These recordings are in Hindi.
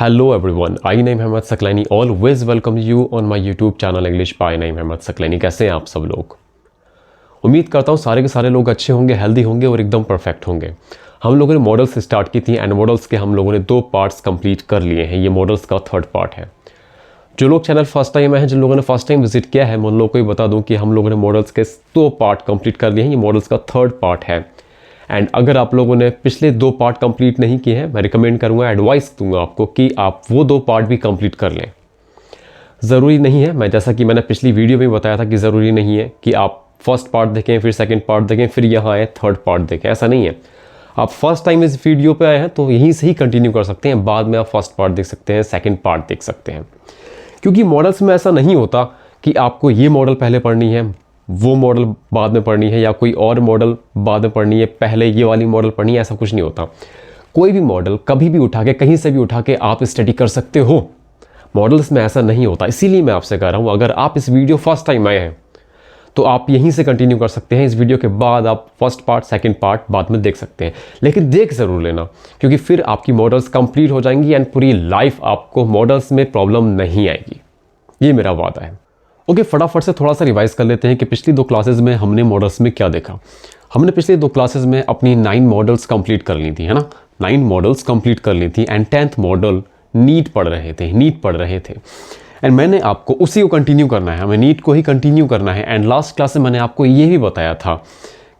Hello everyone, I name Ahmed Saklani. Always welcome you on my YouTube channel English by name Ahmed Saklani. कैसे हैं आप सब लोग? उम्मीद करता हूँ सारे के सारे लोग अच्छे होंगे, हेल्दी होंगे और एकदम परफेक्ट होंगे। हम लोगों ने मॉडल्स स्टार्ट की थी एंड मॉडल्स के हम लोगों ने 2 पार्ट्स कंप्लीट कर लिए हैं। ये मॉडल्स का 3rd पार्ट है। जो लोग चैनल फर्स्ट टाइम आए हैं, जिन लोगों ने फर्स्ट टाइम विजिट किया है, मैं उन लोगों को ही बता दूँ कि हम लोगों ने मॉडल्स के 2 पार्ट कंप्लीट कर लिए हैं। ये मॉडल्स का 3rd पार्ट है। एंड अगर आप लोगों ने पिछले 2 पार्ट कंप्लीट नहीं किए हैं, मैं रिकमेंड करूंगा, एडवाइस दूंगा आपको कि आप वो 2 पार्ट भी कंप्लीट कर लें। ज़रूरी नहीं है, मैं जैसा कि मैंने पिछली वीडियो में बताया था कि ज़रूरी नहीं है कि आप फर्स्ट पार्ट देखें, फिर सेकंड पार्ट देखें, फिर यहाँ आए 3rd पार्ट देखें। ऐसा नहीं है। आप फर्स्ट टाइम इस वीडियो पे आए हैं तो यहीं से ही कंटिन्यू कर सकते हैं। बाद में आप फर्स्ट पार्ट देख सकते हैं, सेकेंड पार्ट देख सकते हैं। क्योंकि मॉडल्स में ऐसा नहीं होता कि आपको ये मॉडल पहले पढ़नी है, वो मॉडल बाद में पढ़नी है, या कोई और मॉडल बाद में पढ़नी है, पहले ये वाली मॉडल पढ़नी है। ऐसा कुछ नहीं होता। कोई भी मॉडल कभी भी उठा के, कहीं से भी उठा के आप स्टडी कर सकते हो। मॉडल्स में ऐसा नहीं होता। इसीलिए मैं आपसे कह रहा हूँ, अगर आप इस वीडियो फर्स्ट टाइम आए हैं तो आप यहीं से कंटिन्यू कर सकते हैं। इस वीडियो के बाद आप फर्स्ट पार्ट, सेकंड पार्ट बाद में देख सकते हैं, लेकिन देख ज़रूर लेना, क्योंकि फिर आपकी मॉडल्स कंप्लीट हो जाएंगी एंड पूरी लाइफ आपको मॉडल्स में प्रॉब्लम नहीं आएगी। ये मेरा वादा है। ओके, फटाफट से थोड़ा सा रिवाइज कर लेते हैं कि पिछली 2 क्लासेस में हमने मॉडल्स में क्या देखा। हमने पिछले 2 क्लासेस में अपनी 9 मॉडल्स कंप्लीट कर ली थी, है ना। 9 मॉडल्स कंप्लीट कर ली थी एंड 10th मॉडल नीट पढ़ रहे थे। एंड मैंने आपको उसी को कंटिन्यू करना है, हमें नीट को ही कंटिन्यू करना है। एंड लास्ट क्लास में मैंने आपको ये भी बताया था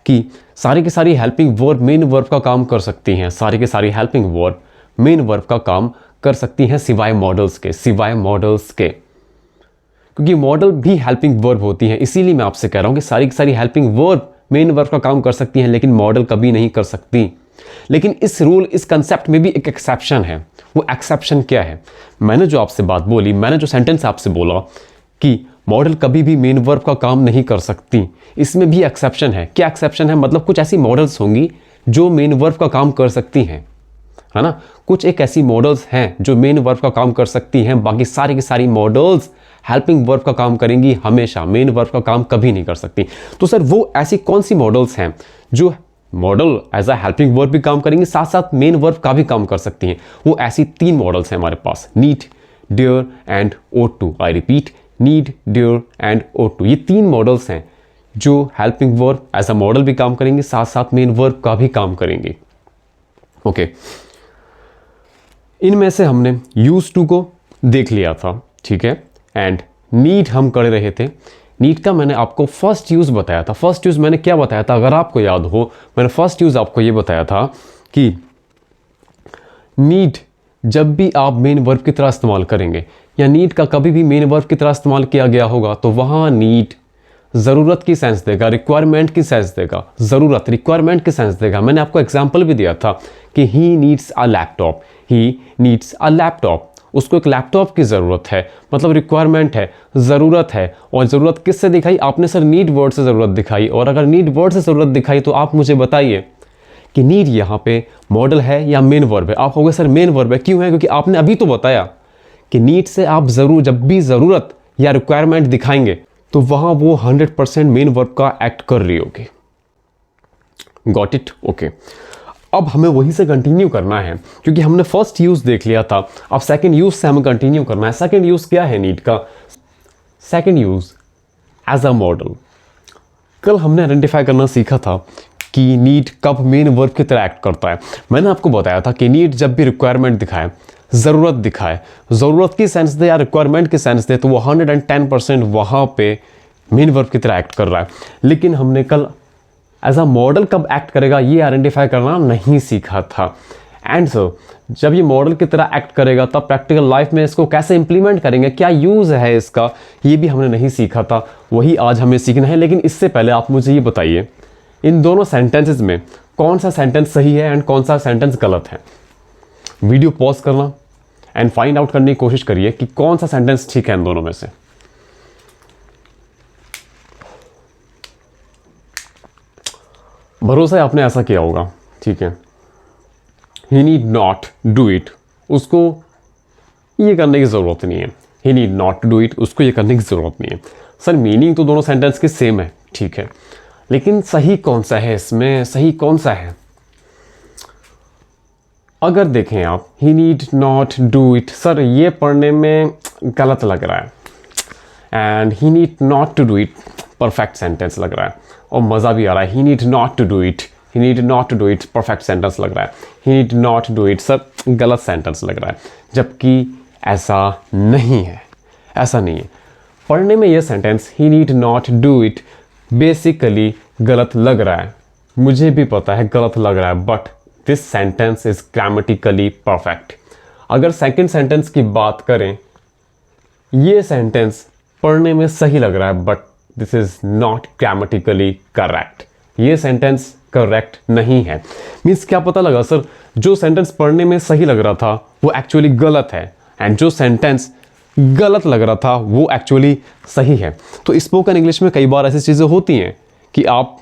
कि सारी की सारी हेल्पिंग वर्ब मेन वर्ब का काम कर सकती हैं। सारी की सारी हेल्पिंग वर्ब मेन वर्ब का काम कर सकती हैं, सिवाय मॉडल्स के। क्योंकि मॉडल भी हेल्पिंग वर्ब होती हैं। इसीलिए मैं आपसे कह रहा हूं कि सारी की सारी हेल्पिंग वर्ब मेन वर्ब का काम कर सकती हैं, लेकिन मॉडल कभी नहीं कर सकती। लेकिन इस कंसेप्ट में भी एक एक्सेप्शन है। वो एक्सेप्शन क्या है? मैंने जो आपसे बात बोली, मैंने जो सेंटेंस आपसे बोला कि मॉडल कभी भी मेन वर्ब का काम नहीं कर सकती, इसमें भी एक्सेप्शन है। क्या एक्सेप्शन है? मतलब कुछ ऐसी मॉडल्स होंगी जो मेन वर्ब का काम कर सकती हैं, है ना। कुछ एक ऐसी मॉडल्स हैं जो मेन वर्ब का काम कर सकती हैं, बाकी सारी की सारी मॉडल्स हेल्पिंग वर्ब का काम करेंगी हमेशा, मेन वर्ब का काम कभी नहीं कर सकती। तो सर वो ऐसी कौन सी मॉडल्स हैं जो modal as a helping verb भी काम करेंगी, साथ साथ मेन वर्ब का भी काम कर सकती हैं? वो ऐसी 3 मॉडल्स हैं हमारे पास, need, dare and ought to। I repeat, need, dare and ought to। ये 3 मॉडल्स हैं जो helping verb as a model भी काम करेंगे, साथ साथ मेन वर्ब का भी काम करेंगे। ओके, इनमें से हमने यूज टू को देख लिया था, ठीक है। एंड नीड हम कर रहे थे। नीड का मैंने आपको फर्स्ट यूज़ बताया था। फर्स्ट यूज़ मैंने क्या बताया था, अगर आपको याद हो, मैंने फर्स्ट यूज़ आपको ये बताया था कि नीड जब भी आप मेन वर्ब की तरह इस्तेमाल करेंगे, या नीड का कभी भी मेन वर्ब की तरह इस्तेमाल किया गया होगा, तो वहाँ नीड ज़रूरत की सेंस देगा, रिक्वायरमेंट की सेंस देगा। ज़रूरत, रिक्वायरमेंट की सेंस देगा। मैंने आपको एग्जाम्पल भी दिया था कि he needs a laptop, he needs a laptop. उसको एक लैपटॉप की ज़रूरत है, मतलब रिक्वायरमेंट है, ज़रूरत है। और ज़रूरत किससे दिखाई? आपने सर नीड वर्ड से ज़रूरत दिखाई। और अगर नीड वर्ड से ज़रूरत दिखाई तो आप मुझे बताइए कि नीड यहाँ पे मॉडल है या मेन वर्ब है? आप कहोगे सर मेन वर्ब है। क्यों है? क्योंकि आपने अभी तो बताया कि नीड से आप जब भी ज़रूरत या रिक्वायरमेंट दिखाएंगे तो वहाँ वो 100% मेन वर्ब का एक्ट कर रही होगी। Got it? ओके, अब हमें वहीं से कंटिन्यू करना है, क्योंकि हमने फर्स्ट यूज़ देख लिया था। अब सेकंड यूज़ से हमें कंटिन्यू करना है। सेकंड यूज़ क्या है नीड का? Second use as a modal. कल हमने आइडेंटिफाई करना सीखा था कि नीड कब मेन वर्ब की तरह एक्ट करता है। मैंने आपको बताया था कि नीड जब भी रिक्वायरमेंट दिखाए, ज़रूरत दिखाए, ज़रूरत की सेंस दे या रिक्वायरमेंट की सेंस दे, तो वो 110% वहाँ पे मेन वर्ब की तरह एक्ट कर रहा है। लेकिन हमने कल एज अ मॉडल कब एक्ट करेगा ये आइडेंटिफाई करना नहीं सीखा था। एंड सो जब ये मॉडल की तरह एक्ट करेगा तब प्रैक्टिकल लाइफ में इसको कैसे इंप्लीमेंट करेंगे, क्या यूज़ है इसका, ये भी हमने नहीं सीखा था। वही आज हमें सीखना है। लेकिन इससे पहले आप मुझे ये बताइए, इन दोनों सेंटेंसेस में कौन सा सेंटेंस सही है एंड कौन सा सेंटेंस गलत है? वीडियो पॉज करना एंड फाइंड आउट करने की कोशिश करिए कि कौन सा सेंटेंस ठीक है इन दोनों में से। भरोसा है आपने ऐसा किया होगा, ठीक है। He need not do it, उसको ये करने की ज़रूरत नहीं है। He need not do it, उसको ये करने की ज़रूरत नहीं है। सर मीनिंग तो दोनों सेंटेंस के सेम है, ठीक है, लेकिन सही कौन सा है इसमें? सही कौन सा है? अगर देखें आप, he need not do it, sir ये पढ़ने में गलत लग रहा है, and he need not to do it perfect sentence लग रहा है और मज़ा भी आ रहा है। He need not to do it, he need not to do it perfect sentence लग रहा है। He need not do it sir गलत सेंटेंस लग रहा है, जबकि ऐसा नहीं है, ऐसा नहीं है। पढ़ने में ये sentence he need not do it basically गलत लग रहा है, मुझे भी पता है गलत लग रहा है, but this sentence is grammatically perfect. अगर सेकंड सेंटेंस की बात करें, ये सेंटेंस पढ़ने में सही लग रहा है, but this is not grammatically correct. ये सेंटेंस करेक्ट नहीं है। मीन्स क्या पता लगा सर, जो सेंटेंस पढ़ने में सही लग रहा था वो एक्चुअली गलत है, एंड जो सेंटेंस गलत लग रहा था वो एक्चुअली सही है। तो स्पोकन इंग्लिश में कई बार ऐसी चीज़ें होती हैं कि आप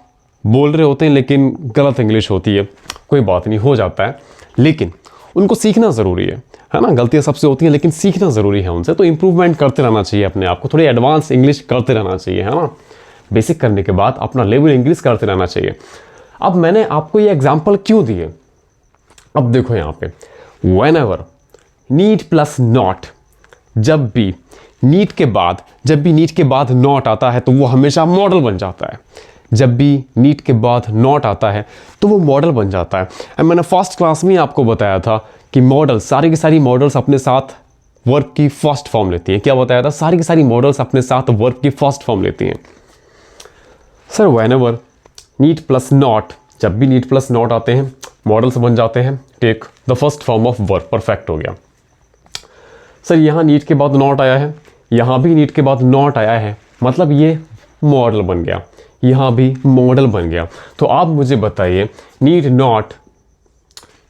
बोल रहे होते हैं लेकिन गलत इंग्लिश होती है, कोई बात नहीं, हो जाता है, लेकिन उनको सीखना ज़रूरी है ना। गलतियाँ सबसे होती हैं लेकिन सीखना ज़रूरी है उनसे, तो इम्प्रूवमेंट करते रहना चाहिए अपने आप को, थोड़ी एडवांस इंग्लिश करते रहना चाहिए, है ना। बेसिक करने के बाद अपना लेवल इंक्रीज करते रहना चाहिए। अब मैंने आपको ये एग्जाम्पल क्यों दिए, अब देखो यहाँ पे, when ever need plus not, जब भी नीड के बाद नॉट आता है तो वो हमेशा मॉडल बन जाता है। जब भी नीड के बाद नॉट आता है तो वो मॉडल बन जाता है। मैंने फर्स्ट क्लास में आपको बताया था कि मॉडल, सारी की सारी मॉडल्स अपने साथ वर्ब की फर्स्ट फॉर्म लेती हैं। क्या बताया था? सारी की सारी मॉडल्स अपने साथ वर्ब की फर्स्ट फॉर्म लेती हैं। Sir when ever need plus not, जब भी नीड प्लस नॉट आते हैं मॉडल्स बन जाते हैं, take the first form of verb, perfect हो गया। सर यहाँ नीड के बाद नॉट आया है, यहाँ भी नीड के बाद नॉट आया है, मतलब ये मॉडल बन गया, यहाँ भी मॉडल बन गया। तो आप मुझे बताइए, नीड नॉट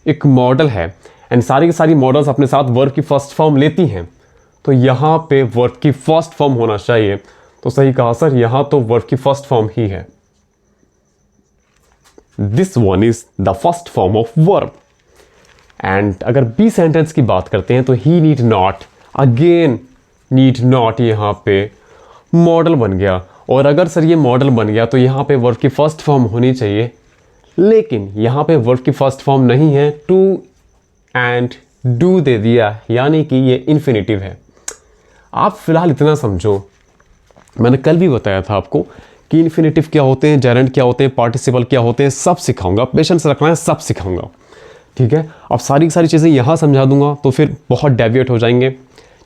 एक मॉडल है एंड सारी की सारी मॉडल्स अपने साथ वर्ब की फर्स्ट फॉर्म लेती हैं, तो यहाँ पे वर्ब की फर्स्ट फॉर्म होना चाहिए। तो सही कहा सर, यहाँ तो वर्ब की फर्स्ट फॉर्म ही है। This one is the first form of verb. And अगर बी सेंटेंस की बात करते हैं तो he need not, again need not यहाँ पे मॉडल बन गया। और अगर सर ये मॉडल बन गया तो यहाँ पे वर्ब की फर्स्ट फॉर्म होनी चाहिए, लेकिन यहाँ पे वर्ब की फर्स्ट फॉर्म नहीं है, टू एंड डू दे दिया, यानी कि ये इन्फिनिटिव है। आप फिलहाल इतना समझो, मैंने कल भी बताया था आपको कि इन्फिनिटिव क्या होते हैं, जेरेंट क्या होते हैं, पार्टिसिपल क्या होते हैं, सब सिखाऊंगा, पेशेंस रखना है, सब सिखाऊंगा, ठीक है। अब सारी की सारी चीज़ें यहाँ समझा दूंगा तो फिर बहुत डेविएट हो जाएंगे,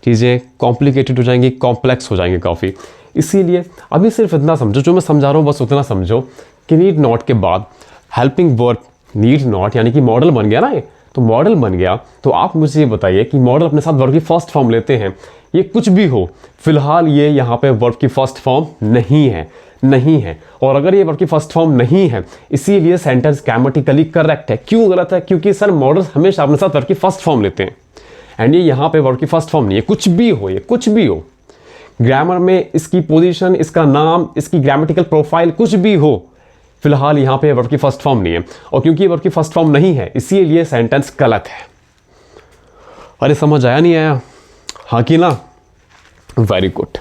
चीज़ें कॉम्प्लिकेटेड हो जाएंगी, कॉम्प्लेक्स हो जाएंगे काफ़ी। इसीलिए अभी सिर्फ इतना समझो, जो मैं समझा रहा हूँ बस उतना समझो कि नीड नॉट के बाद हेल्पिंग वर्ब नीड नॉट, यानी कि मॉडल बन गया ना ये, तो मॉडल बन गया। तो आप मुझे ये बताइए कि मॉडल अपने साथ वर्ब की फर्स्ट फॉर्म लेते हैं, ये कुछ भी हो, फिलहाल ये यहाँ पे वर्ब की फर्स्ट फॉर्म नहीं है। और अगर ये वर्ब की फर्स्ट फॉर्म नहीं है, इसीलिए सेंटेंस ग्रामेटिकली करेक्ट है। क्यों गलत है? क्योंकि सर मॉडल्स हमेशा अपने साथ वर्ब की फर्स्ट फॉर्म लेते हैं, एंड ये यहाँ पे वर्ब की फर्स्ट फॉर्म नहीं है। कुछ भी हो, ये कुछ भी हो, ग्रामर में इसकी पोजीशन, इसका नाम, इसकी ग्रामेटिकल प्रोफाइल कुछ भी हो, फिलहाल यहाँ पे वर्ब की फर्स्ट फॉर्म नहीं है। और क्योंकि वर्ब की फर्स्ट फॉर्म नहीं है, इसीलिए सेंटेंस गलत है। अरे समझ आया नहीं आया? हाँ कि ना? Very good.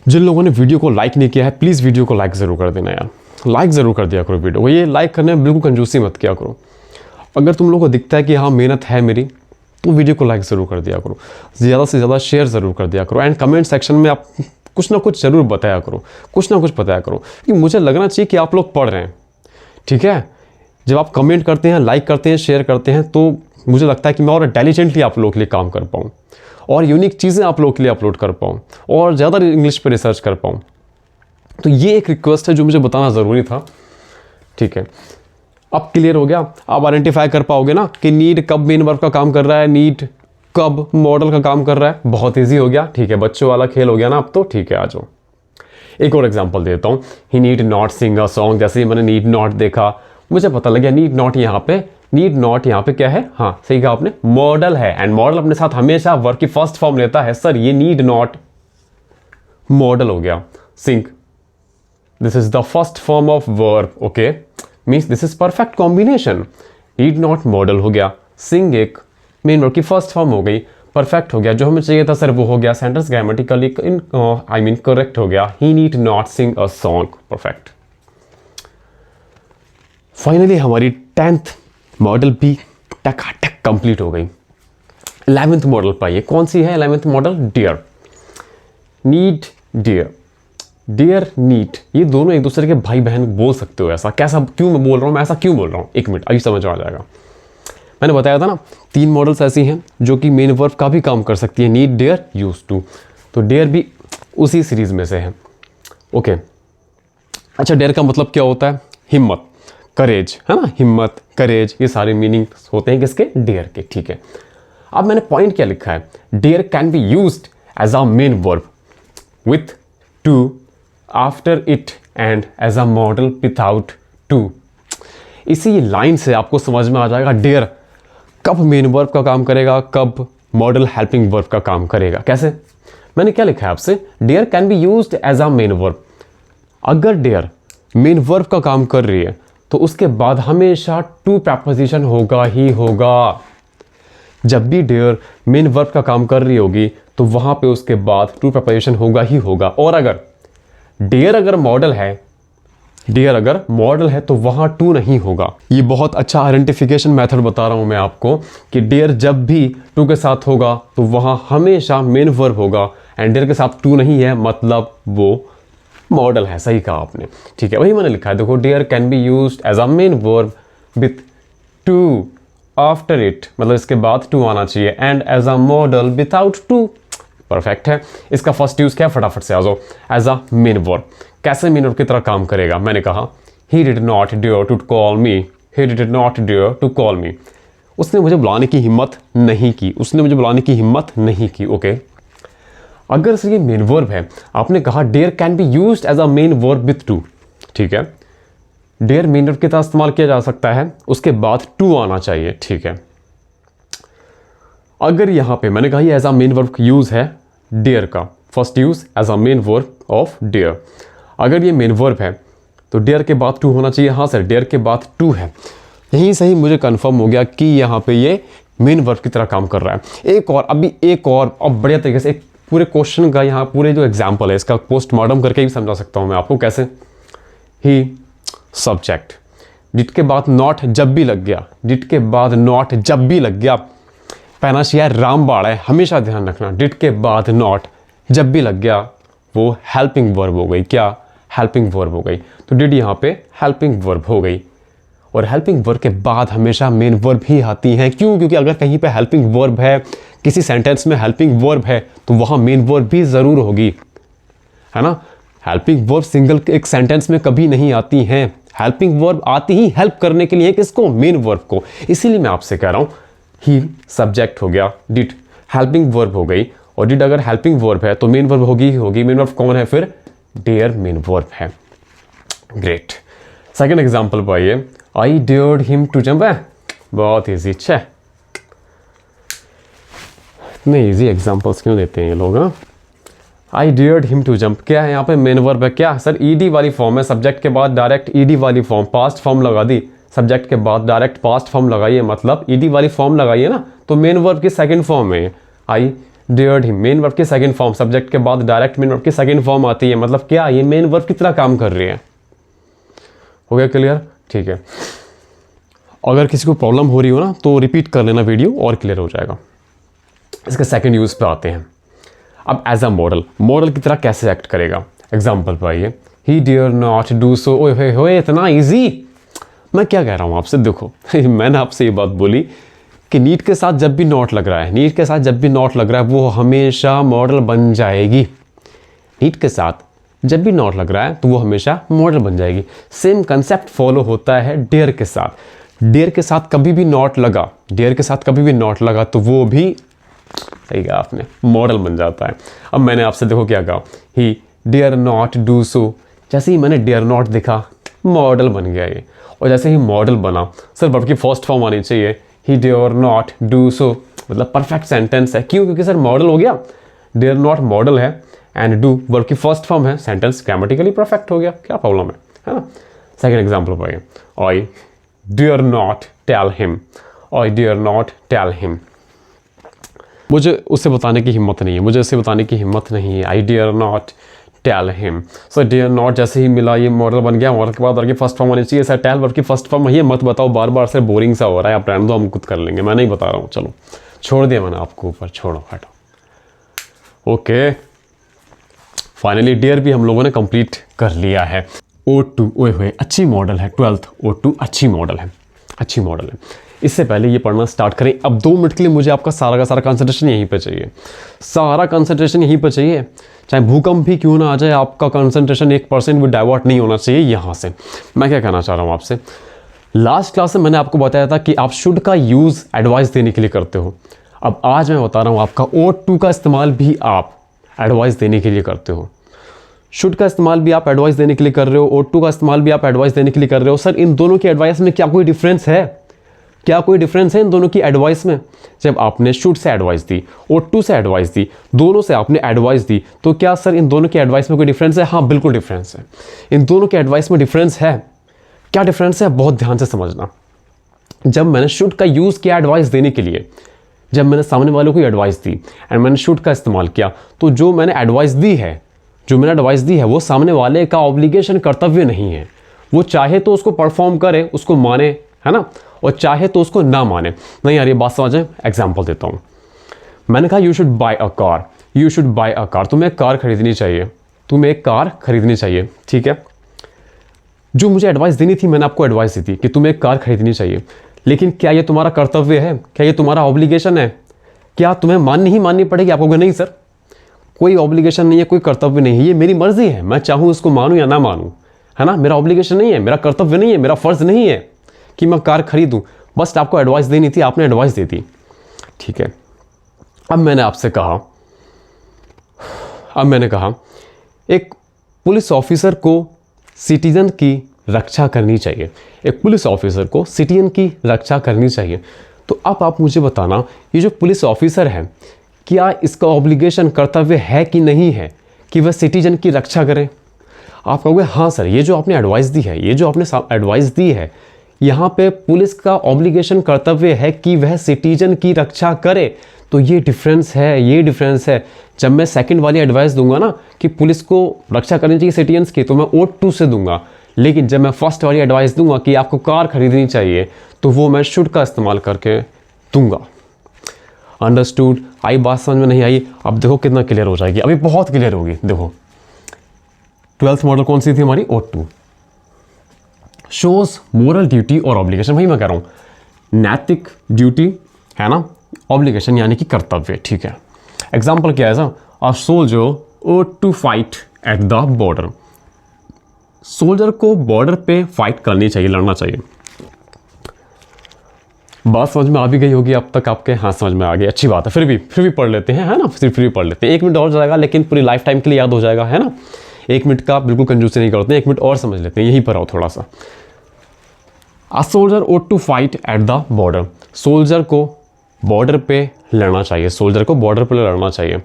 जिन लोगों ने वीडियो को लाइक नहीं किया है, प्लीज़ वीडियो को लाइक ज़रूर कर देना यार, लाइक ज़रूर कर दिया करो वीडियो को। ये लाइक करने में बिल्कुल कंजूसी मत किया करो। अगर तुम लोगों को दिखता है कि हाँ मेहनत है मेरी, तो वीडियो को लाइक ज़रूर कर दिया करो, ज़्यादा से ज़्यादा शेयर ज़रूर कर दिया करो, एंड कमेंट सेक्शन में आप कुछ ना कुछ ज़रूर बताया करो, कुछ ना कुछ बताया करो, क्योंकि मुझे लगना चाहिए कि आप लोग पढ़ रहे हैं, ठीक है। जब आप कमेंट करते हैं, लाइक करते हैं, शेयर करते हैं, तो मुझे लगता है कि मैं और इंटेलिजेंटली आप लोगों के लिए काम कर पाऊँ, और यूनिक चीज़ें आप लोगों के लिए अपलोड कर पाऊँ, और ज़्यादा इंग्लिश पर रिसर्च कर पाऊँ। तो ये एक रिक्वेस्ट है जो मुझे बताना ज़रूरी था, ठीक है। अब क्लियर हो गया, आप आइडेंटिफाई कर पाओगे ना कि नीड कब मेन वर्ब का काम कर रहा है, नीड कब मॉडल का काम कर रहा है। बहुत इजी हो गया, ठीक है, बच्चों वाला खेल हो गया ना अब तो, ठीक है। आ जाओ एक और एग्जांपल देता हूँ। He need not sing a song, जैसे ही मैंने नीड नॉट देखा मुझे पता लग गया नीड नॉट यहाँ पे क्या है? हाँ सही कहा आपने, मॉडल है, एंड मॉडल अपने साथ हमेशा वर्ब की फर्स्ट फॉर्म लेता है। सर ये नीड नॉट मॉडल हो गया, सिंग this is the first form of verb, okay, means this is perfect combination. Need not model हो गया, सिंग एक मेन वर्ब की फर्स्ट फॉर्म हो गई, परफेक्ट हो गया। जो हमें चाहिए था सर वो हो गया, सेंटेंस ग्रामेटिकली करेक्ट हो गया। He need not sing a song, perfect. Finally हमारी 10th मॉडल बी टकाटक कंप्लीट हो गई। 11th मॉडल पाइए, कौन सी है 11th modal? Dare, need, dare, dare, need, ये दोनों एक दूसरे के भाई बहन बोल सकते हो। ऐसा कैसा, क्यों मैं बोल रहा हूँ, मैं ऐसा क्यों बोल रहा हूँ, एक मिनट अभी समझ में आ जाएगा। मैंने बताया था ना 3 मॉडल्स ऐसी हैं जो कि मेन वर्ब का भी काम कर सकती है, नीड, डियर, यूज टू। तो डियर भी उसी सीरीज में से है। ओके, अच्छा, डियर का मतलब क्या होता है? हिम्मत, करेज, है ना, हिम्मत, करेज, ये सारे मीनिंग होते हैं किसके? डियर के। ठीक है, अब मैंने पॉइंट क्या लिखा है? Dare can be used as a main verb with to after it and as a modal without to. इसी लाइन से आपको समझ में आ जाएगा डियर कब मेन वर्ब का काम करेगा, कब मॉडल हेल्पिंग वर्ब का काम करेगा। कैसे? मैंने क्या लिखा है आपसे? Dare can be used as a main verb. अगर डियर मेन वर्ब का काम कर रही है तो उसके बाद हमेशा टू प्रपोजिशन होगा ही होगा। जब भी डियर मेन वर्ब का काम कर रही होगी तो वहां पे उसके बाद टू प्रपोजिशन होगा ही होगा। और अगर डियर अगर मॉडल है, डियर अगर मॉडल है तो वहां टू नहीं होगा। ये बहुत अच्छा आइडेंटिफिकेशन मेथड बता रहा हूं मैं आपको कि डियर जब भी टू के साथ होगा तो वहां हमेशा मेन वर्ब होगा, एंड डियर के साथ टू नहीं है मतलब वो मॉडल है। सही कहा आपने। ठीक है, वही मैंने लिखा है, देखो, dare can be used as a main verb with to after it, मतलब इसके बाद टू आना चाहिए, and as a modal without to. Perfect है। इसका फर्स्ट यूज क्या है? फटाफट से आ जाओ। एज अ मेन वर्ब, कैसे मेन वर्ब की तरह काम करेगा? मैंने कहा he did not dare to call me, he did not dare to call me. उसने मुझे बुलाने की हिम्मत नहीं की, उसने मुझे बुलाने की हिम्मत नहीं की। ओके, अगर ये मेन वर्ब है, आपने कहा dare can be used as a main verb with to. ठीक है, डेयर मेन वर्ब की तरह इस्तेमाल किया जा सकता है, उसके बाद टू आना चाहिए। ठीक है, अगर यहां पे मैंने कहा ये as a main verb use है डेयर का, first use as a main verb of dare. अगर ये मेन वर्ब है तो डेयर के बाद टू होना चाहिए। हाँ सर, डेयर के बाद टू है। यहीं से ही मुझे कंफर्म हो गया कि यहाँ पे ये मेन वर्ब की तरह काम कर रहा है। एक और, अभी एक और, अब बढ़िया तरीके से एक पूरे क्वेश्चन का, यहाँ पूरे जो एग्जाम्पल है इसका पोस्टमार्टम करके भी समझा सकता हूँ मैं आपको। कैसे? ही सब्जेक्ट, डिट के बाद नॉट जब भी लग गया, डिट के बाद नॉट जब भी लग गया, पैनाशिया रामबाड़ है, हमेशा ध्यान रखना। डिट के बाद नॉट जब भी लग गया वो हेल्पिंग वर्ब हो गई। क्या? हेल्पिंग वर्ब हो गई। तो डिड यहाँ पे हेल्पिंग वर्ब हो गई, और हेल्पिंग वर्ब के बाद हमेशा मेन वर्ब ही आती हैं। क्यों? क्योंकि अगर कहीं पे हेल्पिंग वर्ब है, किसी सेंटेंस में हेल्पिंग वर्ब है, तो वहाँ मेन वर्ब भी ज़रूर होगी, है ना। हेल्पिंग वर्ब सिंगल एक सेंटेंस में कभी नहीं आती हैं। हेल्पिंग वर्ब आती ही हेल्प करने के लिए, किसको? मेन वर्ब को। इसीलिए मैं आपसे कह रहा हूँ ही सब्जेक्ट हो गया, डिड हेल्पिंग वर्ब हो गई, और डिड अगर हेल्पिंग वर्ब है तो मेन वर्ब होगी ही होगी। मेन वर्ब कौन है फिर? डेयर मेन वर्ब है। ग्रेट। सेकंड एग्जांपल पाइए, आई डेयर्ड हिम टू जंप। है बहुत इजी। अच्छा, इतने इजी एग्जांपल्स क्यों देते हैं ये लोग? हाँ, आई डेयर्ड हिम टू जंप, क्या है यहाँ पे? मेन वर्ब है। क्या सर? ईडी वाली फॉर्म है, सब्जेक्ट के बाद डायरेक्ट ईडी वाली फॉर्म, पास्ट फॉर्म लगा दी, सब्जेक्ट के बाद डायरेक्ट पास्ट फॉर्म लगाइए, मतलब ईडी वाली फॉर्म लगाइए ना, तो मेन वर्ब की सेकंड फॉर्म है आई डेयर्ड हिम। मेन वर्ब की सेकंड फॉर्म, सब्जेक्ट के बाद डायरेक्ट मेन वर्ब की सेकंड फॉर्म आती है, मतलब क्या? ये मेन वर्ब की तरह काम कर रही है। हो गया क्लियर? ठीक है, अगर किसी को प्रॉब्लम हो रही हो ना तो रिपीट कर लेना वीडियो, और क्लियर हो जाएगा। इसके सेकंड यूज पे आते हैं। अब एज अ मॉडल, मॉडल की तरह कैसे एक्ट करेगा? एग्जाम्पल पे आइए, he dare not do so. ओए होए, इतना ईजी। मैं क्या कह रहा हूँ आपसे, देखो मैंने आपसे ये बात बोली कि नीट के साथ जब भी नॉट लग रहा है, नीट के साथ जब भी नॉट लग रहा है वो हमेशा मॉडल बन जाएगी। नीट के साथ जब भी नॉट लग रहा है तो वो हमेशा मॉडल बन जाएगी। सेम कंसेप्ट फॉलो होता है डेयर के साथ। डेयर के साथ कभी भी नॉट लगा, डेयर के साथ कभी भी नॉट लगा तो वो भी, सही कहा आपने, मॉडल बन जाता है। अब मैंने आपसे देखो क्या कहा, he dare not do so. जैसे ही मैंने डेयर नॉट दिखा, मॉडल बन गया ये। और जैसे ही मॉडल बना, सर वर्ब की फर्स्ट फॉर्म आनी चाहिए, he dare not do so, मतलब परफेक्ट सेंटेंस है। क्यों? क्योंकि सर मॉडल हो गया, डेयर नॉट मॉडल है, एंड डू वर्ब की फर्स्ट फॉर्म है, सेंटेंस ग्रामेटिकली परफेक्ट हो गया। क्या प्रॉब्लम है ना। सेकेंड एग्जाम्पल पाइए, I dare not tell him, I dare not tell him. मुझे उसे बताने की हिम्मत नहीं है, मुझे उसे बताने की हिम्मत नहीं है। I dare not tell him. Sir dare not जैसे ही मिला ये मॉडल बन गया, मॉडल के बाद वर्ब की फर्स्ट फॉर्म होनी चाहिए। सर टेल वर्ब की फर्स्ट फॉर्म ये मत बताओ बार बार, से बोरिंग सा हो रहा है, आप रहने दो, हम खुद कर लेंगे, मैं नहीं बता रहा हूँ। चलो छोड़ दिया मैंने आपको ऊपर, छोड़ो हटो। ओके फाइनली डियर भी हम लोगों ने कंप्लीट कर लिया है। O2 ओए होए अच्छी मॉडल है, 12th O2 अच्छी मॉडल है, अच्छी मॉडल है। इससे पहले ये पढ़ना स्टार्ट करें, अब 2 मिनट के लिए मुझे आपका सारा का सारा कंसंट्रेशन यहीं पे चाहिए, सारा कंसंट्रेशन यहीं पे चाहिए। चाहे भूकंप भी क्यों ना आ जाए, आपका कंसंट्रेशन 1% भी डाइवर्ट नहीं होना चाहिए यहाँ से। मैं क्या कहना चाह रहा हूँ आपसे, लास्ट क्लास में मैंने आपको बताया था कि आप शुड का यूज़ एडवाइस देने के लिए करते हो। अब आज मैं बता रहा हूँ आपका O2 का इस्तेमाल भी आप एडवाइस देने के लिए करते हो। शुड का इस्तेमाल भी आप एडवाइस देने के लिए कर रहे हो, O2 का इस्तेमाल भी आप एडवाइस देने के लिए कर रहे हो। सर इन दोनों की एडवाइस में क्या कोई डिफरेंस है? क्या कोई डिफरेंस है इन दोनों की एडवाइस में? जब आपने should say advice the, O2 से एडवाइस दी, दोनों से आपने एडवाइस दी, तो क्या सर इन दोनों की एडवाइस में कोई डिफरेंस है? हाँ बिल्कुल डिफरेंस है, इन दोनों की एडवाइस में डिफरेंस है। क्या डिफरेंस है? बहुत ध्यान से समझना। जब मैंने शुड का यूज़ किया एडवाइस देने के लिए, जब मैंने सामने वालों को एडवाइस दी एंड मैंने शुड का इस्तेमाल किया, तो जो मैंने एडवाइस दी है, जो मैंने एडवाइस दी है वो सामने वाले का ऑब्लिगेशन, कर्तव्य नहीं है। वो चाहे तो उसको परफॉर्म करे, उसको माने, है ना, और चाहे तो उसको ना माने। नहीं यार ये बात समझे, एग्जाम्पल देता हूँ। मैंने कहा you should buy a car, you should buy a car, तुम्हें एक कार खरीदनी चाहिए, तुम्हें एक कार खरीदनी चाहिए, ठीक है। जो मुझे एडवाइस देनी थी मैंने आपको एडवाइस दी थी कि तुम्हें एक कार खरीदनी चाहिए, लेकिन क्या ये तुम्हारा कर्तव्य है? क्या ये तुम्हारा ऑब्लिगेशन है? क्या तुम्हें माननी ही माननी पड़ेगी? आप कहोगे नहीं सर कोई ऑब्लिगेशन नहीं है, कोई कर्तव्य नहीं है, ये मेरी मर्जी है, मैं चाहूँ इसको मानूँ या ना मानूँ, है ना, मेरा ऑब्लिगेशन नहीं है, मेरा कर्तव्य नहीं है, मेरा फ़र्ज़ नहीं है कि मैं कार खरीदूँ, बस आपको एडवाइस देनी थी, आपने एडवाइस दे दी, ठीक है। अब मैंने आपसे कहा, अब मैंने कहा एक पुलिस ऑफिसर को सिटीजन की रक्षा करनी चाहिए, एक पुलिस ऑफिसर को सिटीजन की रक्षा करनी चाहिए। तो अब आप मुझे बताना, ये जो पुलिस ऑफिसर है क्या इसका ऑब्लिगेशन, कर्तव्य है कि नहीं है कि वह सिटीजन की रक्षा करे? आप कहोगे हाँ सर, ये जो आपने एडवाइस दी है, ये जो आपने एडवाइस दी है, यहाँ पे पुलिस का ऑब्लिगेशन, कर्तव्य है कि वह सिटीजन की रक्षा करे। तो ये डिफरेंस है, ये डिफरेंस है। जब मैं सेकंड वाली एडवाइस दूंगा ना कि पुलिस को रक्षा करनी चाहिए सिटीजन्स की, तो मैं O2 से दूंगा, लेकिन जब मैं फर्स्ट वाली एडवाइस दूंगा कि आपको कार खरीदनी चाहिए, तो वो मैं शुड का इस्तेमाल करके दूंगा। अंडरस्टूड? आई बात समझ में? नहीं आई? अब देखो कितना क्लियर हो जाएगी, अभी बहुत क्लियर होगी। देखो 12th मॉडल कौन सी थी हमारी? O2। शोज मोरल ड्यूटी और ऑब्लिगेशन, वही मैं कह रहा हूँ, नैतिक ड्यूटी है ना, ऑब्लिगेशन यानी कि कर्तव्य, ठीक है। एग्जाम्पल क्या है sir? A soldier ought to fight at the border, soldier को बॉर्डर पे फाइट करनी चाहिए, लड़ना चाहिए। बात समझ में आ भी गई होगी अब तक आपके? हाँ समझ में आ गई, अच्छी बात है। फिर भी पढ़ लेते हैं, है ना, फिर भी पढ़ लेते हैं। 1 मिनट और जाएगा लेकिन पूरी लाइफ टाइम के लिए याद हो जाएगा, है ना। 1 मिनट का बिल्कुल कंजूसी नहीं करते हैं, 1 मिनट और समझ लेते हैं, यहीं पर आओ थोड़ा सा। A soldier ought to fight at the border, soldier को बॉर्डर पे लड़ना चाहिए, सोल्जर को बॉर्डर पे लड़ना चाहिए।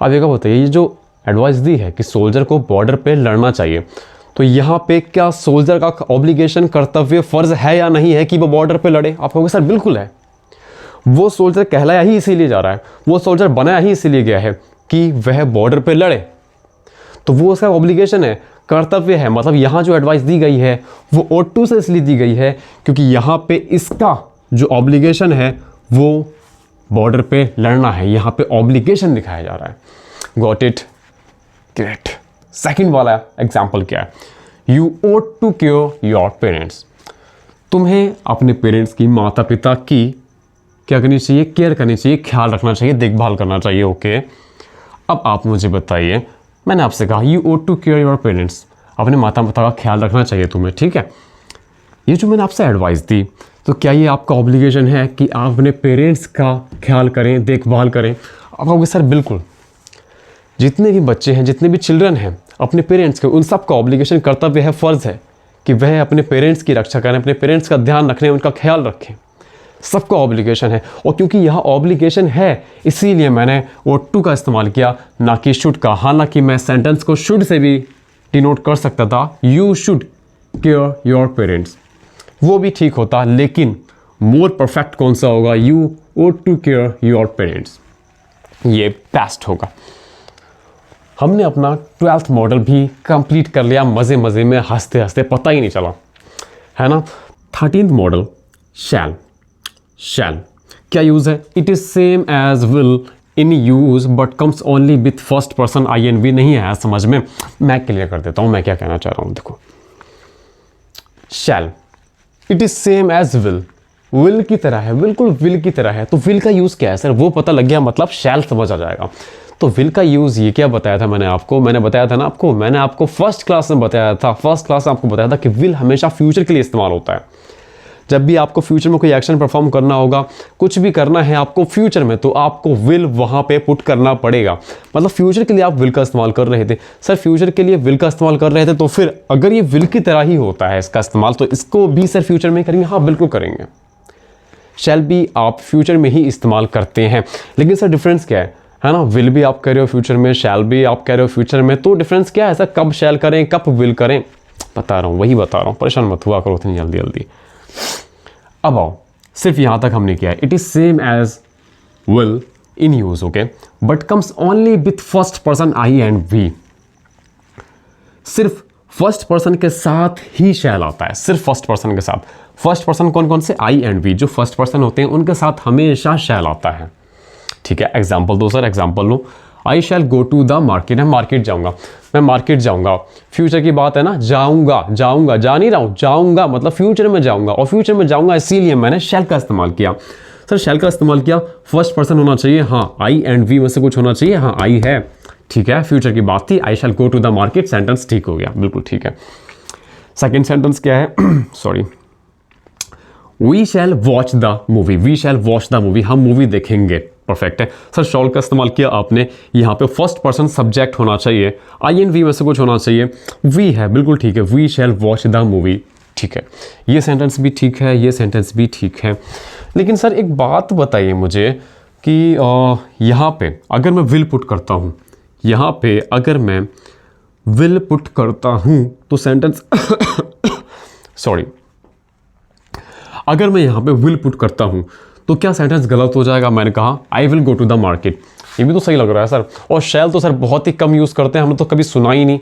अब ये क्या बताइए, ये जो एडवाइस दी है कि सोल्जर को बॉर्डर पे लड़ना चाहिए, तो यहाँ पे क्या सोल्जर का ऑब्लिगेशन, कर्तव्य, फर्ज है या नहीं है कि वो बॉर्डर पे लड़े? आप कहोगे सर बिल्कुल है। वो सोल्जर कहलाया ही इसीलिए जा रहा है, वो सोल्जर बनाया ही इसीलिए गया है कि वह बॉर्डर पे लड़े, तो वो उसका ऑब्लिगेशन है, कर्तव्य है। मतलब यहाँ जो एडवाइस दी गई है वो O2 से इसलिए दी गई है क्योंकि यहाँ पे इसका जो ऑब्लिगेशन है वो बॉर्डर पे लड़ना है, यहाँ पे ऑब्लिगेशन दिखाया जा रहा है। Got it? ग्रेट। सेकंड वाला एग्जाम्पल क्या है? You ought to care your parents, तुम्हें अपने पेरेंट्स की, माता पिता की क्या करनी चाहिए? केयर करनी चाहिए, ख्याल रखना चाहिए, देखभाल करना चाहिए। ओके अब आप मुझे बताइए, मैंने आपसे कहा you ought to care your parents, अपने माता पिता का ख्याल रखना चाहिए तुम्हें, ठीक है। ये जो मैंने आपसे एडवाइस दी, तो क्या ये आपका ऑब्लिगेशन है कि आप अपने पेरेंट्स का ख्याल करें, देखभाल करें? आप कहोगे सर बिल्कुल। जितने भी बच्चे हैं, जितने भी चिल्ड्रन हैं, अपने पेरेंट्स के, उन सब का ऑब्लिगेशन, कर्तव्य है, फ़र्ज़ है कि वह अपने पेरेंट्स की रक्षा करें, अपने पेरेंट्स का ध्यान रखें, उनका ख्याल रखें। सबका ऑब्लिगेशन है, और क्योंकि यहाँ ऑब्लिगेशन है इसीलिए मैंने O2 का इस्तेमाल किया, ना कि शुड का। हालांकि मैं सेंटेंस को शुड से भी डिनोट कर सकता था, you should care your parents, वो भी ठीक होता, लेकिन मोर परफेक्ट कौन सा होगा? You ought to care your parents, ये बेस्ट होगा। हमने अपना 12th मॉडल भी कंप्लीट कर लिया मज़े मज़े में, हंसते हंसते, पता ही नहीं चला, है ना। 13th मॉडल शैल। शैल क्या यूज़ है? It is same as will in use but comes only with first person I and we. नहीं आया समझ में, मैं क्लियर कर देता हूँ मैं क्या कहना चाह रहा हूँ। देखो, shall it is same as will, will की तरह है, बिल्कुल विल की तरह है। तो विल का यूज़ क्या है सर? वो पता लग गया, मतलब शैल समझ आ जाएगा। तो विल का यूज़ ये क्या बताया था मैंने आपको? मैंने बताया था ना आपको, मैंने आपको फर्स्ट क्लास में बताया था, फर्स्ट क्लास में आपको बताया था कि विल हमेशा फ्यूचर के लिए इस्तेमाल होता है। जब भी आपको फ्यूचर में कोई एक्शन परफॉर्म करना होगा, कुछ भी करना है आपको फ्यूचर में, तो आपको विल वहाँ पे पुट करना पड़ेगा। मतलब फ्यूचर के लिए आप विल का इस्तेमाल कर रहे थे सर, फ्यूचर के लिए विल का इस्तेमाल कर रहे थे, तो फिर अगर ये विल की तरह ही होता है इसका इस्तेमाल, तो इसको भी सर फ्यूचर में करेंगे? हाँ बिल्कुल करेंगे। शैल भी आप फ्यूचर में ही इस्तेमाल करते हैं, लेकिन सर डिफरेंस क्या है ना? विल भी आप कह रहे हो फ्यूचर में, शैल भी आप कह रहे हो फ्यूचर में, तो डिफरेंस क्या है सर? कब शैल करें, कब विल करें? बता रहा हूँ, वही बता रहा हूँ, परेशान मत हुआ करो इतनी जल्दी जल्दी। अब आओ, सिर्फ यहां तक हमने किया है, it is same as will in use, okay, but comes only with first person I and we. सिर्फ फर्स्ट पर्सन के साथ ही शैल आता है, सिर्फ फर्स्ट पर्सन के साथ। फर्स्ट पर्सन कौन कौन से? आई एंड वी, जो फर्स्ट पर्सन होते हैं उनके साथ हमेशा शैल आता है। ठीक है, एग्जाम्पल दो सर, एग्जाम्पल लो। I shall go to the market, मैं मार्केट जाऊंगा, मैं मार्केट जाऊंगा। फ्यूचर की बात है ना, जाऊंगा, जाऊंगा, जा नहीं रहा हूं, जाऊंगा मतलब फ्यूचर में जाऊंगा, और फ्यूचर में जाऊंगा इसीलिए मैंने शैल का इस्तेमाल किया। सर शैल का इस्तेमाल किया, फर्स्ट पर्सन होना चाहिए, हाँ, आई एंड वी में से कुछ होना चाहिए, हाँ आई है, ठीक है, फ्यूचर की बात थी, I shall go to the market, sentence ठीक हो गया, बिल्कुल ठीक है। सेकेंड सेंटेंस क्या है? Sorry, we shall watch the movie, we shall watch the movie, हम मूवी देखेंगे, परफेक्ट है। सर शॉल का इस्तेमाल किया आपने, यहाँ पे फर्स्ट पर्सन सब्जेक्ट होना चाहिए, आई एन वी में से कुछ होना चाहिए, वी है, बिल्कुल ठीक है, we shall watch the movie, ठीक है। ये सेंटेंस भी ठीक है, ये सेंटेंस भी ठीक है। लेकिन सर एक बात बताइए मुझे कि यहाँ पे अगर मैं विल पुट करता हूँ, यहाँ पे अगर मैं विल पुट करता हूँ तो सेंटेंस सॉरी, अगर मैं यहाँ पे विल पुट करता हूँ तो क्या सेंटेंस गलत हो जाएगा? मैंने कहा I will go to the market, ये भी तो सही लग रहा है सर। और शैल तो सर बहुत ही कम यूज़ करते हैं, हमने तो कभी सुना ही नहीं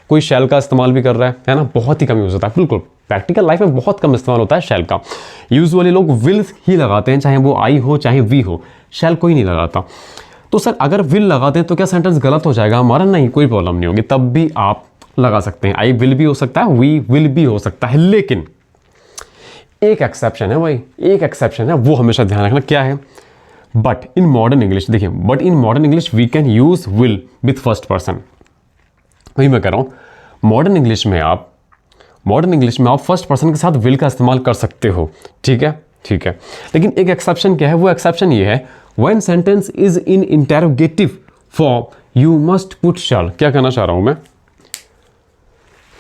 कोई शैल का इस्तेमाल भी कर रहा है ना, बहुत ही कम यूज़ होता है, बिल्कुल प्रैक्टिकल लाइफ में बहुत कम इस्तेमाल होता है शैल का। यूजुअली लोग विल ही लगाते हैं, चाहे वो आई हो चाहे वी हो, शैल कोई नहीं लगाता। तो सर अगर विल लगाते हैं तो क्या सेंटेंस गलत हो जाएगा हमारा? नहीं, कोई प्रॉब्लम नहीं होगी, तब भी आप लगा सकते हैं, आई विल भी हो सकता है, वी विल भी हो सकता है। लेकिन एक एक्सेप्शन है भाई, एक एक्सेप्शन है, वो हमेशा ध्यान रखना, क्या है? बट इन मॉडर्न इंग्लिश, देखिए, but in modern English we can use will with first person. वही मैं कह रहा हूं, मॉडर्न इंग्लिश में आप फर्स्ट पर्सन के साथ विल का इस्तेमाल कर सकते हो, ठीक है, ठीक है। लेकिन एक एक्सेप्शन क्या है? वो एक्सेप्शन ये है, when sentence is in interrogative form you must put shall. क्या कहना चाह रहा हूं मैं?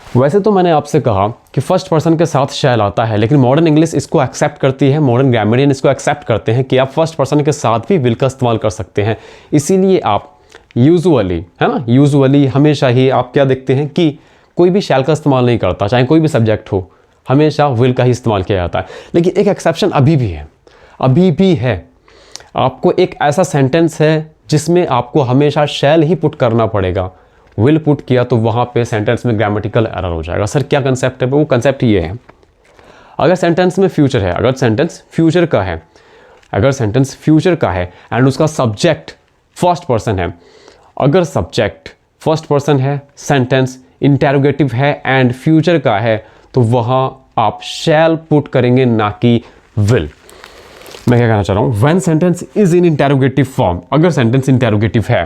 वैसे तो मैंने आपसे कहा कि फर्स्ट पर्सन के साथ शैल आता है, लेकिन मॉडर्न इंग्लिश इसको एक्सेप्ट करती है, मॉडर्न ग्रामरियन इसको एक्सेप्ट करते हैं कि आप फर्स्ट पर्सन के साथ भी विल का इस्तेमाल कर सकते हैं। इसीलिए आप यूजुअली, है ना, यूजुअली हमेशा ही आप क्या देखते हैं कि कोई भी शैल का इस्तेमाल नहीं करता, चाहे कोई भी सब्जेक्ट हो, हमेशा विल का ही इस्तेमाल किया जाता है। लेकिन एक एक्सेप्शन अभी भी है, अभी भी है। आपको एक ऐसा सेंटेंस है जिसमें आपको हमेशा शैल ही पुट करना पड़ेगा, विल पुट किया तो वहाँ पे सेंटेंस में ग्रामेटिकल एरर हो जाएगा। सर क्या कंसेप्ट है? वो कंसेप्ट ये है, अगर सेंटेंस में फ्यूचर है, अगर सेंटेंस फ्यूचर का है, अगर सेंटेंस फ्यूचर का है एंड उसका सब्जेक्ट फर्स्ट पर्सन है, अगर सब्जेक्ट फर्स्ट पर्सन है, सेंटेंस इंटेरोगेटिव है एंड फ्यूचर का है, तो वहाँ आप शैल पुट करेंगे, ना कि विल। मैं क्या कहना चाह रहा हूँ, when sentence is in interrogative form, अगर सेंटेंस इंटेरोगेटिव है,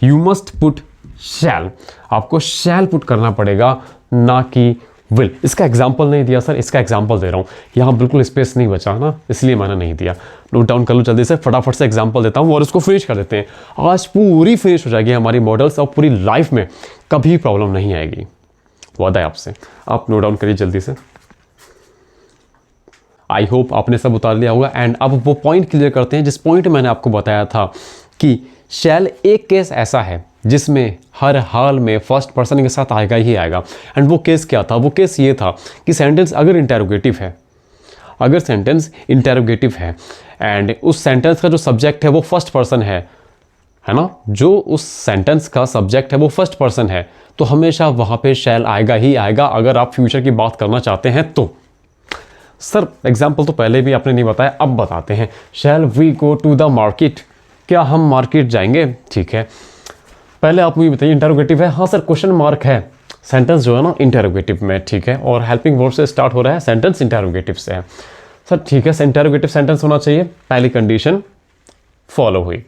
यू मस्ट पुट शैल, आपको शैल पुट करना पड़ेगा, ना कि विल। इसका एग्जाम्पल नहीं दिया सर, इसका एग्जाम्पल दे रहा हूँ, यहाँ बिल्कुल स्पेस नहीं बचा ना, इसलिए मैंने नहीं दिया। नोट डाउन कर लो जल्दी से, फटाफट से एग्जाम्पल देता हूँ और इसको फिनिश कर देते हैं। आज पूरी फिनिश हो जाएगी हमारी मॉडल्स, और पूरी लाइफ में कभी प्रॉब्लम नहीं आएगी, वादा है आपसे। आप नोट डाउन करिए जल्दी से। आई होप आपने सब उतार लिया होगा। एंड अब वो पॉइंट क्लियर करते हैं, जिस पॉइंट मैंने आपको बताया था कि शैल एक केस ऐसा है जिसमें हर हाल में फर्स्ट पर्सन के साथ आएगा ही आएगा। एंड वो केस क्या था? वो केस ये था कि सेंटेंस अगर इंटेरोगेटिव है, अगर सेंटेंस इंटेरोगेटिव है एंड उस सेंटेंस का जो सब्जेक्ट है वो फर्स्ट पर्सन है है ना, जो उस सेंटेंस का सब्जेक्ट है वो फर्स्ट पर्सन है, तो हमेशा वहाँ पे शैल आएगा ही आएगा अगर आप फ्यूचर की बात करना चाहते हैं तो। सर एग्जाम्पल तो पहले भी आपने नहीं बताया, अब बताते हैं। Shall we go to the market, क्या हम मार्केट जाएंगे? ठीक है, पहले आप मुझे बताइए इंटरोगेटिव है, हाँ सर क्वेश्चन मार्क है, सेंटेंस जो है ना इंटरोगेटिव में, ठीक है, और हेल्पिंग वर्ब से स्टार्ट हो रहा है, सेंटेंस इंटरोगेटिव से है। सर ठीक है, इंटरोगेटिव सेंटेंस होना चाहिए, पहली कंडीशन फॉलो हुई।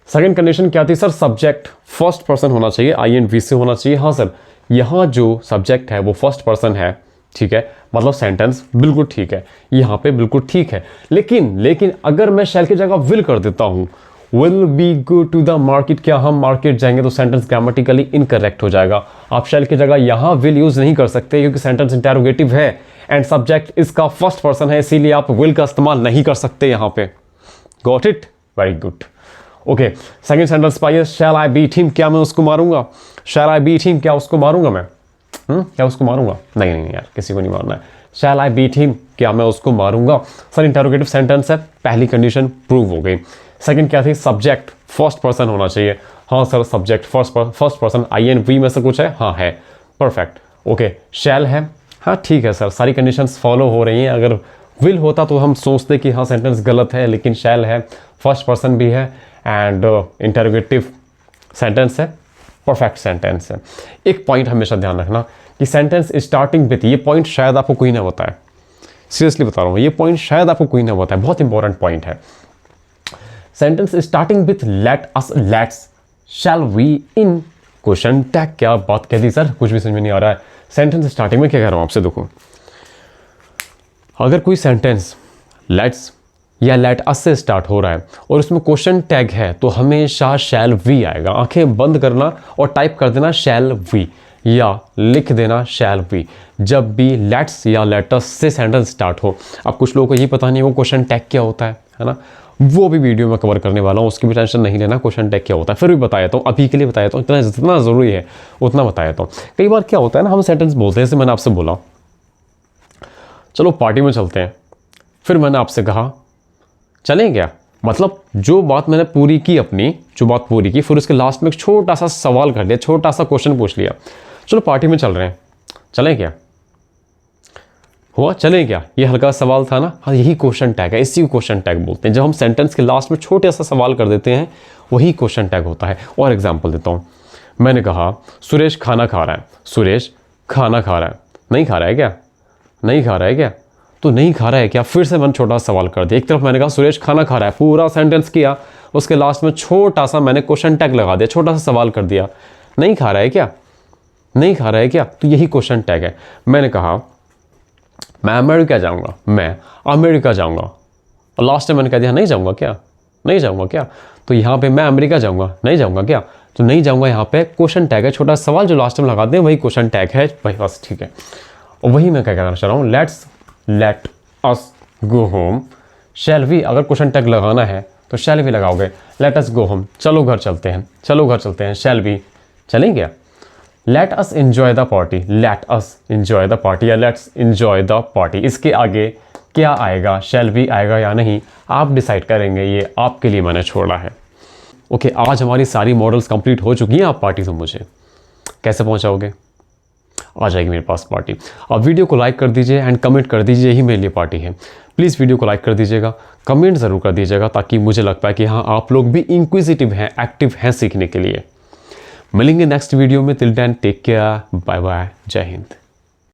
सेकंड कंडीशन क्या थी सर? सब्जेक्ट फर्स्ट पर्सन होना चाहिए, आई एन वी से होना चाहिए। हाँ सर, यहाँ जो सब्जेक्ट है वो फर्स्ट पर्सन है, ठीक है, मतलब सेंटेंस बिल्कुल ठीक है, यहाँ पे बिल्कुल ठीक है। लेकिन अगर मैं शैल की जगह विल कर देता हूँ, will we go to the market, क्या हम मार्केट जाएंगे, तो सेंटेंस ग्रामेटिकली इनकरेक्ट हो जाएगा। आप शैल की जगह यहाँ विल यूज नहीं कर सकते क्योंकि सेंटेंस इंटरोगेटिव है एंड सब्जेक्ट इसका फर्स्ट पर्सन है, इसीलिए आप विल का इस्तेमाल नहीं कर सकते यहाँ पे। Got it? Very good. Okay, second sentence पाइए, शैल आई बीट हिम, क्या मैं उसको मारूंगा? शैल आई बीट हिम, क्या उसको मारूंगा मैं? क्या उसको मारूंगा? नहीं यार, किसी को नहीं मारना है। शैल आई बीट हिम, क्या मैं उसको मारूंगा? सर इंटरोगेटिव सेंटेंस है, पहली कंडीशन प्रूव हो गई। सेकंड क्या थी? सब्जेक्ट फर्स्ट पर्सन होना चाहिए। हाँ sir, subject first person, I and we में से कुछ है? हाँ है, परफेक्ट। ओके, शैल है, हाँ ठीक है सर, सारी कंडीशंस फॉलो हो रही हैं। अगर विल होता तो हम सोचते कि हाँ सेंटेंस गलत है, लेकिन शैल है, फर्स्ट पर्सन भी है एंड इंटरोगेटिव सेंटेंस है, परफेक्ट सेंटेंस है। एक पॉइंट हमेशा ध्यान रखना कि सेंटेंस स्टार्टिंग विथ, ये पॉइंट शायद आपको कोई ना बताए, सीरियसली बता रहा हूँ, ये पॉइंट शायद आपको कोई ना बताए, बहुत इंपॉर्टेंट पॉइंट है। Sentence starting with let us, let's, shall we, in, question tag, क्या बात कह दी सर, कुछ भी समझ में नहीं आ रहा है। सेंटेंस स्टार्टिंग में क्या कह रहा हूँ आपसे, देखो, अगर कोई सेंटेंस लेट्स या लेट अस से स्टार्ट हो रहा है और उसमें क्वेश्चन टैग है तो हमेशा शैल वी आएगा। आंखें बंद करना और टाइप कर देना शैल वी या लिख देना शैल वी जब भी लेट्स या लेटस से सेंटेंस स्टार्ट हो। अब कुछ लोगों को ये पता नहीं वो क्वेश्चन टैग क्या होता है ना, वो भी वीडियो में कवर करने वाला हूँ, उसकी भी टेंशन नहीं लेना। क्वेश्चन टैग क्या होता है फिर भी बताया तो अभी के लिए बताया तो जितना ज़रूरी है उतना बताया तो। कई बार क्या होता है ना, हम सेंटेंस बोलते हैं, जैसे मैंने आपसे बोला चलो पार्टी में चलते हैं, फिर मैंने आपसे कहा चलें क्या, मतलब जो बात मैंने पूरी की अपनी, जो बात पूरी की, फिर उसके लास्ट में एक छोटा सा सवाल कर लिया, छोटा सा क्वेश्चन पूछ लिया, चलो पार्टी में चल रहे हैं, चलें क्या, हुआ चलें क्या, ये हल्का सवाल था ना। हाँ, यही क्वेश्चन टैग है, इसी को क्वेश्चन टैग बोलते हैं। जब हम सेंटेंस के लास्ट में छोटा सा सवाल कर देते हैं वही क्वेश्चन टैग होता है। और एग्जाम्पल देता हूँ, मैंने कहा सुरेश खाना खा रहा है, सुरेश खाना खा रहा है, नहीं खा रहा है क्या, नहीं खा रहा है क्या, तो नहीं खा रहा है क्या, फिर से मैंने छोटा सा सवाल कर दिया। एक तरफ मैंने कहा सुरेश खाना खा रहा है, पूरा सेंटेंस किया, उसके लास्ट में छोटा सा मैंने क्वेश्चन टैग लगा दिया, छोटा सा सवाल कर दिया, नहीं खा रहा है क्या, नहीं खा रहा है क्या, तो यही क्वेश्चन टैग है। मैंने कहा मैं अमेरिका जाऊंगा, मैं अमेरिका जाऊंगा, और लास्ट में मैंने कह दिया नहीं जाऊंगा क्या, नहीं जाऊंगा क्या, तो यहाँ पे मैं अमेरिका जाऊंगा, नहीं जाऊंगा क्या, तो नहीं जाऊंगा यहाँ पे क्वेश्चन टैग है, छोटा सवाल जो लास्ट में लगा दें वही क्वेश्चन टैग है भाई, बस ठीक है। और वही मैं क्या कहना चाह रहा हूँ, let us go home, shall we, अगर क्वेश्चन टैग लगाना है तो शैल वी लगाओगे, लेट अस गो होम, चलो घर चलते हैं, चलो घर चलते हैं, शैल वी, चलें क्या, let us enjoy the party, let us enjoy the party या लेट्स एंजॉय द पार्टी, इसके आगे क्या आएगा, शैल वी आएगा या नहीं, आप डिसाइड करेंगे, ये आपके लिए मैंने छोड़ा है। ओके, आज हमारी सारी मॉडल्स कंप्लीट हो चुकी हैं। आप पार्टी से मुझे कैसे पहुंचाओगे, आ जाएगी मेरे पास पार्टी। आप वीडियो को लाइक कर दीजिए एंड कमेंट कर दीजिए, यही मेरे लिए पार्टी है। प्लीज़ वीडियो को लाइक कर दीजिएगा, कमेंट ज़रूर कर दीजिएगा, ताकि मुझे लग पाए कि हाँ आप लोग भी इंक्विजिटिव हैं, एक्टिव हैं सीखने के लिए। मिलेंगे नेक्स्ट वीडियो में, till then take care, bye bye, जय हिंद।